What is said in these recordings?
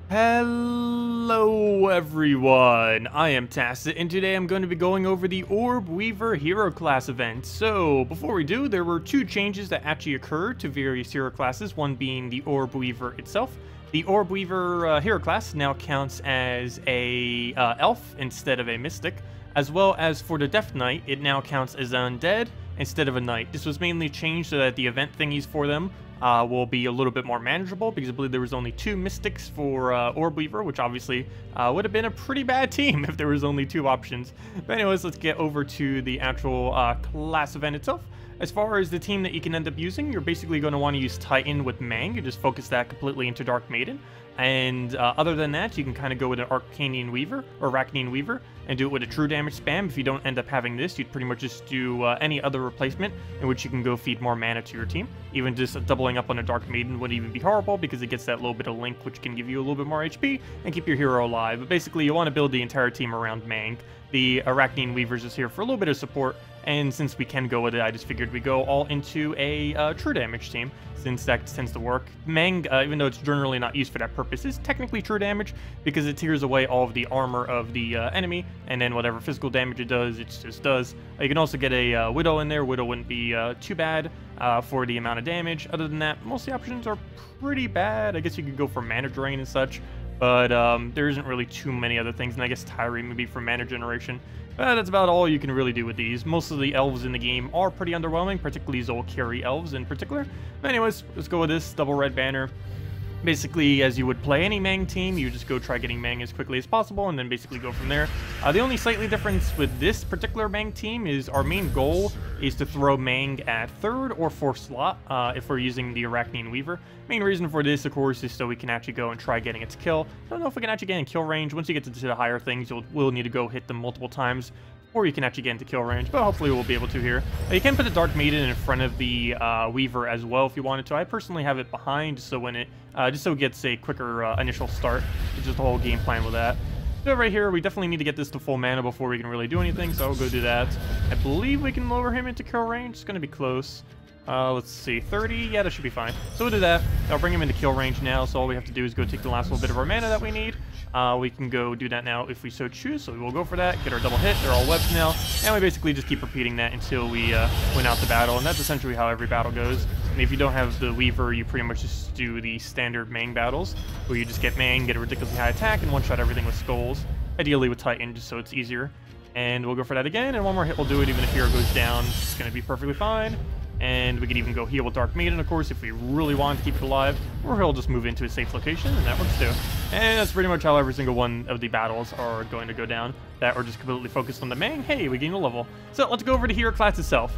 Hello everyone, I am Tacet, and today I'm going to be going over the Orbweaver hero class event. So, before we do, there were two changes that actually occurred to various hero classes, one being the Orbweaver itself. The Orbweaver hero class now counts as a elf instead of a mystic, as well as for the Death Knight, it now counts as an undead instead of a knight. This was mainly changed so that the event thingies for them will be a little bit more manageable, because I believe there was only two mystics for Orbweaver, which obviously would have been a pretty bad team if there was only two options. But anyways, let's get over to the actual class event itself. As far as the team that you can end up using, you're basically going to want to use Titan with Mang. You just focus that completely into Dark Maiden. And other than that, you can kind of go with an Arcanian Weaver, or Arachnian Weaver, and do it with a true damage spam. If you don't end up having this, you'd pretty much just do any other replacement in which you can go feed more mana to your team. Even just doubling up on a Dark Maiden wouldn't even be horrible, because it gets that little bit of link, which can give you a little bit more HP and keep your hero alive. But basically, you want to build the entire team around Mang. The Arachnian Weaver's is here for a little bit of support, and since we can go with it, I just figured we go all into a true damage team, since that tends to work. Mang, even though it's generally not used for that purpose, is technically true damage, because it tears away all of the armor of the enemy, and then whatever physical damage it does, it just does. You can also get a Widow in there. Widow wouldn't be too bad for the amount of damage. Other than that, most of the options are pretty bad. I guess you could go for mana drain and such, but there isn't really too many other things, and I guess Tyree maybe for mana generation. That's about all you can really do with these. Most of the elves in the game are pretty underwhelming, particularly Zolkiri elves in particular. But anyways, let's go with this double red banner. Basically, as you would play any Mang team, you just go try getting Mang as quickly as possible, and then basically go from there. The only slightly difference with this particular Mang team is our main goal is to throw Mang at 3rd or 4th slot if we're using the Arachnian Weaver. Main reason for this, of course, is so we can actually go and try getting its kill. Don't know if we can actually get in kill range. Once you get to the higher things, we'll need to go hit them multiple times, or you can actually get into kill range, but hopefully we'll be able to here. You can put the Dark Maiden in front of the Weaver as well if you wanted to. I personally have it behind, so when it just so it gets a quicker initial start. It's just the whole game plan with that. So right here, we definitely need to get this to full mana before we can really do anything, so I'll go do that. I believe we can lower him into kill range. It's going to be close. Let's see, 30? Yeah, that should be fine. So we'll do that. I'll bring him into kill range now, so all we have to do is go take the last little bit of our mana that we need. We can go do that now if we so choose, so we will go for that, get our double hit, they're all webs now, and we basically just keep repeating that until we win out the battle, and that's essentially how every battle goes. And if you don't have the Weaver, you pretty much just do the standard Mang battles, where you just get Mang, get a ridiculously high attack, and one-shot everything with skulls, ideally with Titan, just so it's easier. And we'll go for that again, and one more hit will do it. Even if hero goes down, it's going to be perfectly fine. And we could even go heal with Dark Maiden, of course, if we really want to keep it alive, or he'll just move into a safe location, and that works too. And that's pretty much how every single one of the battles are going to go down, that are just completely focused on the Mang. Hey, we gained a level. So let's go over to hero class itself.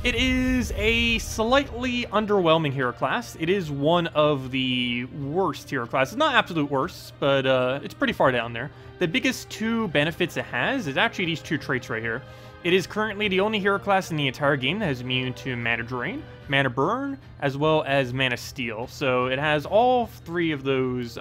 It is a slightly underwhelming hero class. It is one of the worst hero classes. Not absolute worst, but it's pretty far down there. The biggest two benefits it has is actually these two traits right here. It is currently the only hero class in the entire game that has immune to Mana Drain, Mana Burn, as well as Mana Steal. So it has all three of those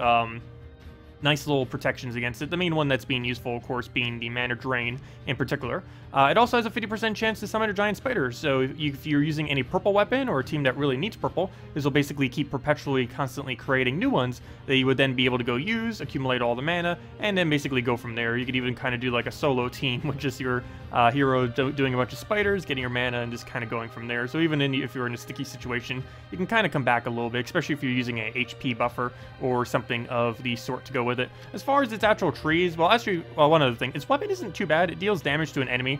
nice little protections against it. The main one that's being useful, of course, being the Mana Drain in particular. It also has a 50% chance to summon a giant spider, so if you're using any purple weapon or a team that really needs purple, this will basically keep perpetually, constantly creating new ones that you would then be able to go use, accumulate all the mana, and then basically go from there. You could even kind of do like a solo team with just your hero doing a bunch of spiders, getting your mana, and just kind of going from there. So even if you're in a sticky situation, you can kind of come back a little bit, especially if you're using a HP buffer or something of the sort to go with it. As far as its actual trees, well, actually, one other thing, its weapon isn't too bad. It deals damage to an enemy,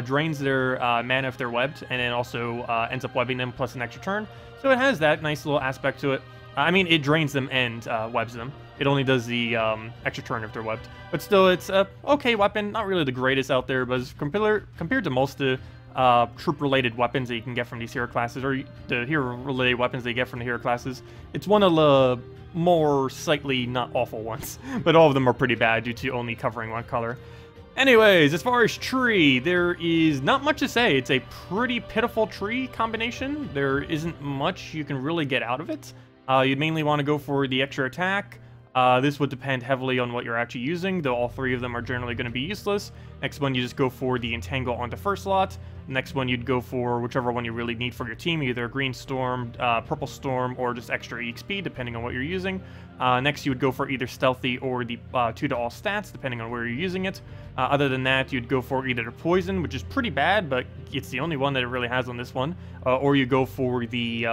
drains their mana if they're webbed, and then also ends up webbing them plus an extra turn. So it has that nice little aspect to it. I mean, it drains them and webs them. It only does the extra turn if they're webbed. But still, it's a okay weapon. Not really the greatest out there, but compared to most of the troop-related weapons that you can get from these hero classes, or the hero-related weapons that you get from the hero classes, it's one of the more slightly not awful ones. But all of them are pretty bad due to only covering one color. Anyways, as far as tree, there is not much to say. It's a pretty pitiful tree combination. There isn't much you can really get out of it. You'd mainly want to go for the extra attack. This would depend heavily on what you're actually using, though all three of them are generally going to be useless. Next one, you just go for the Entangle onto first slot. Next one, you'd go for whichever one you really need for your team, either green storm, purple storm, or just extra EXP, depending on what you're using. Next, you would go for either stealthy or the 2 to all stats, depending on where you're using it. Other than that, you'd go for either the poison, which is pretty bad, but it's the only one that it really has on this one, or you go for the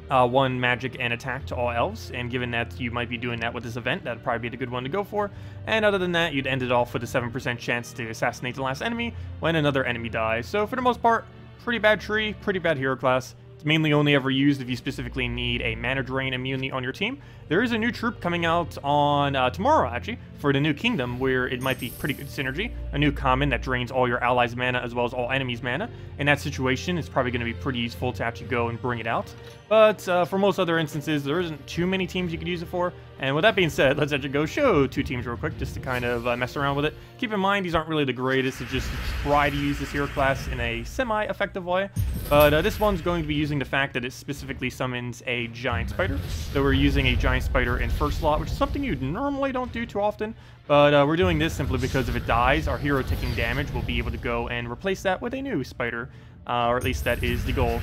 1 magic and attack to all elves, and given that you might be doing that with this event, that'd probably be the good one to go for. And other than that, you'd end it off with a 7% chance to assassinate the last enemy when another enemy dies. So for the most part, pretty bad tree, pretty bad hero class. It's mainly only ever used if you specifically need a mana drain immunity on your team. There is a new troop coming out on tomorrow, actually, for the new kingdom, where it might be pretty good synergy. A new common that drains all your allies' mana as well as all enemies' mana. In that situation, it's probably going to be pretty useful to actually go and bring it out. But for most other instances, there isn't too many teams you could use it for. And with that being said, let's actually go show 2 teams real quick, just to kind of mess around with it. Keep in mind, these aren't really the greatest to just try to use this hero class in a semi-effective way. But this one's going to be using the fact that it specifically summons a giant spider. So we're using a giant spider in first slot, which is something you normally don't do too often. But we're doing this simply because if it dies, our hero taking damage will be able to go and replace that with a new spider. Or at least that is the goal.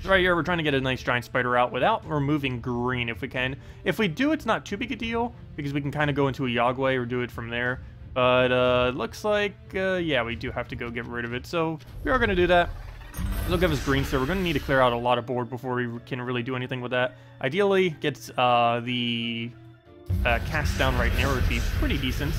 Right here, we're trying to get a nice giant spider out without removing green if we can. If we do, it's not too big a deal, because we can kind of go into a Yagway or do it from there. But looks like, yeah, we do have to go get rid of it. So we are going to do that. It'll give us green, so we're going to need to clear out a lot of board before we can really do anything with that. Ideally, gets the cast down right now would be pretty decent.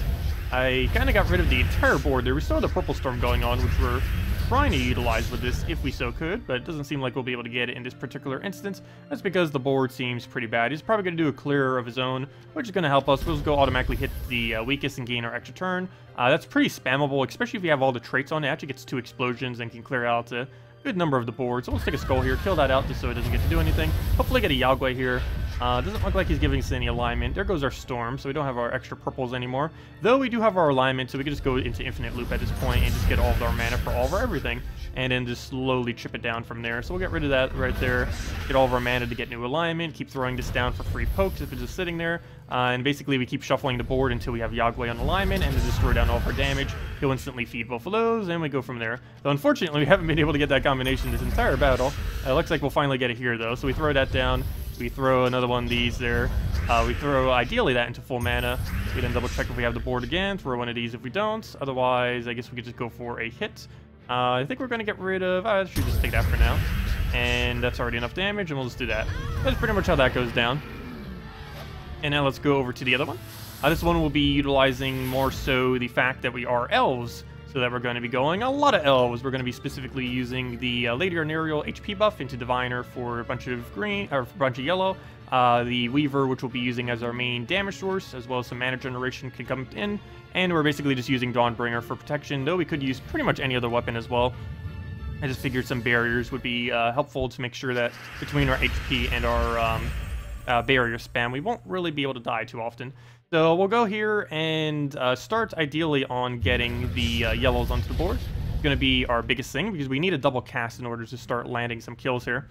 I kind of got rid of the entire board. There was still the purple storm going on, which we're trying to utilize with this if we so could, but it doesn't seem like we'll be able to get it in this particular instance. That's because the board seems pretty bad. He's probably going to do a clear of his own, which is going to help us. We'll just go automatically hit the weakest and gain our extra turn. That's pretty spammable, especially if you have all the traits on it. It actually gets 2 explosions and can clear out a good number of the board. So let's take a skull here, kill that out just so it doesn't get to do anything. Hopefully get a Yagway here. Doesn't look like he's giving us any alignment. There goes our storm, so we don't have our extra purples anymore. Though we do have our alignment, so we can just go into infinite loop at this point and just get all of our mana for all of our everything, and then just slowly chip it down from there. So we'll get rid of that right there, get all of our mana to get new alignment, keep throwing this down for free pokes if it's just sitting there, and basically we keep shuffling the board until we have Yagway on alignment, and to just throw down all of our damage. He'll instantly feed both of those, and we go from there. Though unfortunately, we haven't been able to get that combination this entire battle. Looks like we'll finally get it here, though. So we throw that down. We throw another one of these there. We throw, ideally, that into full mana. We then double check if we have the board again. Throw one of these if we don't. Otherwise, I guess we could just go for a hit. I think we're going to get rid of... I should just take that for now. And that's already enough damage, and we'll just do that. That's pretty much how that goes down. And now let's go over to the other one. This one will be utilizing more so the fact that we are elves. So that we're going to be going a lot of elves. We're going to be specifically using the Lady Arnerial HP buff into Diviner for a bunch of green, or a bunch of yellow. The Weaver, which we'll be using as our main damage source, as well as some mana generation can come in. And we're basically just using Dawnbringer for protection, though we could use pretty much any other weapon as well. I just figured some barriers would be helpful to make sure that between our HP and our barrier spam, we won't really be able to die too often. So we'll go here and start ideally on getting the yellows onto the board. It's going to be our biggest thing because we need a double cast in order to start landing some kills here.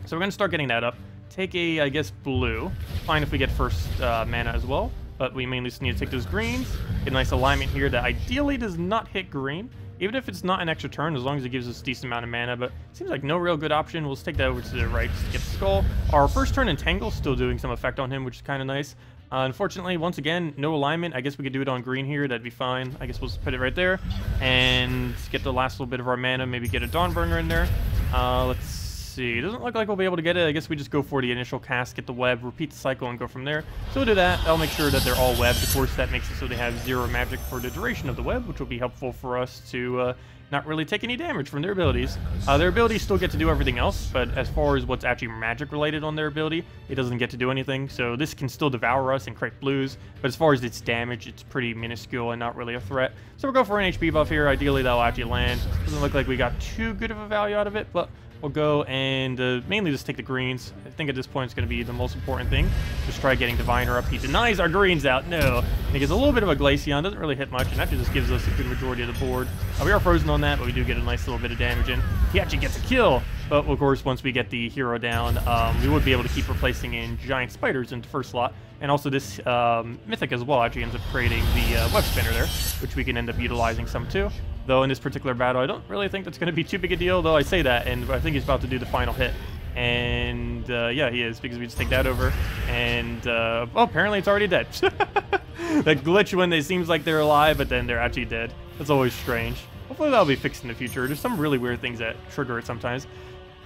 So we're going to start getting that up. Take a, I guess, blue. Fine if we get first mana as well, but we mainly just need to take those greens. Get a nice alignment here that ideally does not hit green, even if it's not an extra turn, as long as it gives us a decent amount of mana, but it seems like no real good option. We'll just take that over to the right just to get the skull. Our first turn Entangle still doing some effect on him, which is kind of nice. Unfortunately, once again, no alignment. I guess we could do it on green here. That'd be fine. I guess we'll just put it right there and get the last little bit of our mana. Maybe get a Dawnbringer in there. Let's see. It doesn't look like we'll be able to get it. I guess we just go for the initial cast, get the web, repeat the cycle, and go from there. So we'll do that. I'll make sure that they're all webbed. Of course, that makes it so they have 0 magic for the duration of the web, which will be helpful for us to not really take any damage from their abilities. Their abilities still get to do everything else, but as far as what's actually magic related on their ability, it doesn't get to do anything. So this can still devour us and create blues, but as far as its damage, it's pretty minuscule and not really a threat. So we'll go for an HP buff here. Ideally, that'll actually land. Doesn't look like we got too good of a value out of it, but we'll go and mainly just take the greens. I think at this point it's going to be the most important thing. Just try getting Diviner up. He denies our greens out. No. And he gets a little bit of a Glaceon. Doesn't really hit much, and actually just gives us a good majority of the board. We are frozen on that, but we do get a nice little bit of damage in. He actually gets a kill. But, of course, once we get the hero down, we would be able to keep replacing in giant spiders into first slot. And also this Mythic as well actually ends up creating the web spinner there, which we can end up utilizing some too. though in this particular battle. I don't really think that's going to be too big a deal, though I say that, and I think he's about to do the final hit. And yeah, he is, because we just take that over, and oh, apparently it's already dead. That glitch when it seems like they're alive, but then they're actually dead. That's always strange. Hopefully that'll be fixed in the future. There's some really weird things that trigger it sometimes.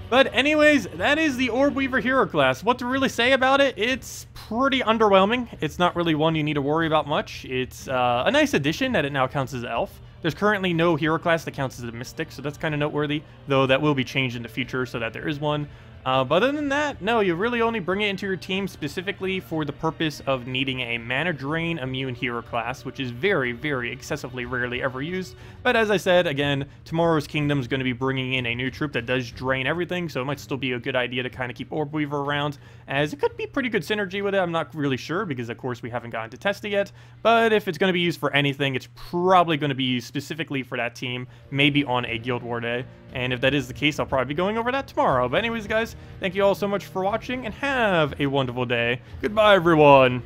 But anyways, that is the Orbweaver hero class. What to really say about it? It's pretty underwhelming. It's not really one you need to worry about much. It's a nice addition that it now counts as elf. There's currently no hero class that counts as a mystic, so that's kind of noteworthy, though that will be changed in the future so that there is one. But other than that, no, you really only bring it into your team specifically for the purpose of needing a mana drain immune hero class, which is very, very excessively rarely ever used. But as I said, again, Tomorrow's Kingdom is going to be bringing in a new troop that does drain everything, so it might still be a good idea to kind of keep Orbweaver around, as it could be pretty good synergy with it. I'm not really sure, because of course we haven't gotten to test it yet, but if it's going to be used for anything, it's probably going to be used specifically for that team, maybe on a Guild War day. And if that is the case, I'll probably be going over that tomorrow. But anyways, guys, thank you all so much for watching, and have a wonderful day. Goodbye, everyone.